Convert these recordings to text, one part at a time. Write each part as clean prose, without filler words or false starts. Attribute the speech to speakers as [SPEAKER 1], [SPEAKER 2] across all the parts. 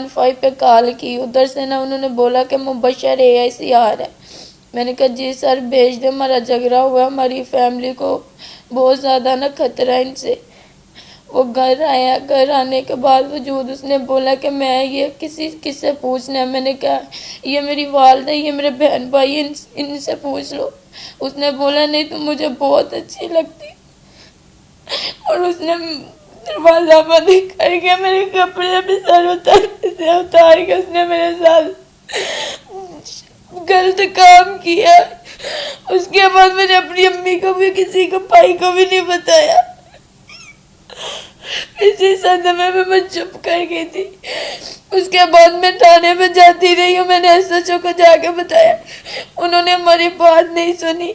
[SPEAKER 1] 115 پہ کال کی، ادھر سے نا انہوں نے بولا کہ مبشر AICR ہے۔ میں نے کہا جی سر بھیج دیں، ہمارا جھگڑا ہوا، ہماری فیملی کو بہت زیادہ نا خطرہ ہے ان سے۔ وہ گھر آیا، گھر آنے کے بعد وجود اس نے بولا کہ میں یہ کس سے پوچھنا ہے۔ میں نے کہا یہ میری والدہ، یہ میرے بہن بھائی، ان سے پوچھ لو۔ اس نے بولا نہیں تم مجھے بہت اچھی لگتی، اور اس نے دروازہ بند کر کے میرے کپڑے بھی سر اتار کے اس نے میرے ساتھ غلط کام کیا۔ اس کے بعد میں نے اپنی امی کو بھی، کسی کو، بھائی کو بھی نہیں بتایا۔ اسی صدمے میں چپ کر گئی تھی۔ اس کے بعد میں تھانے میں جاتی رہی ہوں، میں نے SHO کو جا کے بتایا، انہوں نے ہماری بات نہیں سنی۔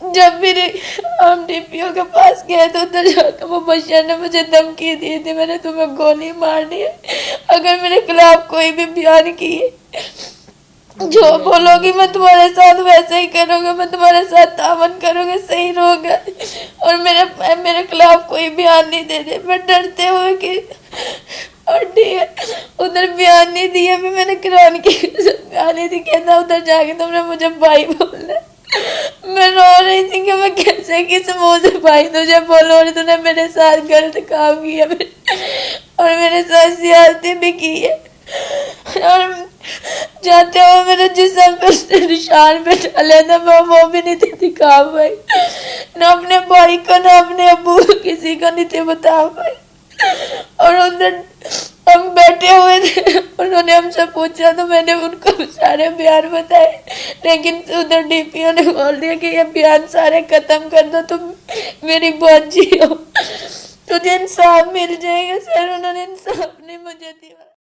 [SPEAKER 1] جب میرے ہم DPO کے پاس گئے تو ادھر جا کے مبشر نے مجھے دھمکی دی تھی، میں نے تمہیں گولی مارنی ہے اگر میرے خلاف کوئی بھی بیان کیے، جو بولو گی میں تمہارے ساتھ ویسے ہی کروں گا، میں تمہارے ساتھ تعاون کروں گا، صحیح ہوگا، اور میرے خلاف کوئی بیان نہیں دے دے۔ میں ڈرتے ہوئے کہ اور ادھر بیان نہیں دیا، میں نے قرآن کی گالی دی، کہتا ادھر جا کے تم نے مجھے بھائی بولنا۔ میں رو رہی تھی کہ میں کیسے کس منہ سے بھائی تجھے بولوں، اور تو نے میرے ساتھ غلط کام کیا اور میرے ساتھ زیادتی بھی کی ہے، اور جاتے ہوئے میرے جسم پہ نشان پہ ڈالے تھے، میں وہ بھی نہیں تھی دکھا پائی، نہ اپنے بھائی کو نہ اپنے ابو کو، کسی کو نہیں تھی بتا پائی۔ اور ادھر ہم بیٹھے ہوئے تھے، انہوں نے ہم سے پوچھا تو میں نے ان کو سارے بیان بتائے، لیکن ادھر DPO نے بول دیا کہ یہ بیان سارے ختم کر دو، تم میری بچی ہو، تجھے انصاف مل جائے گا۔ سر انہوں نے انصاف نہیں مجھے دیا۔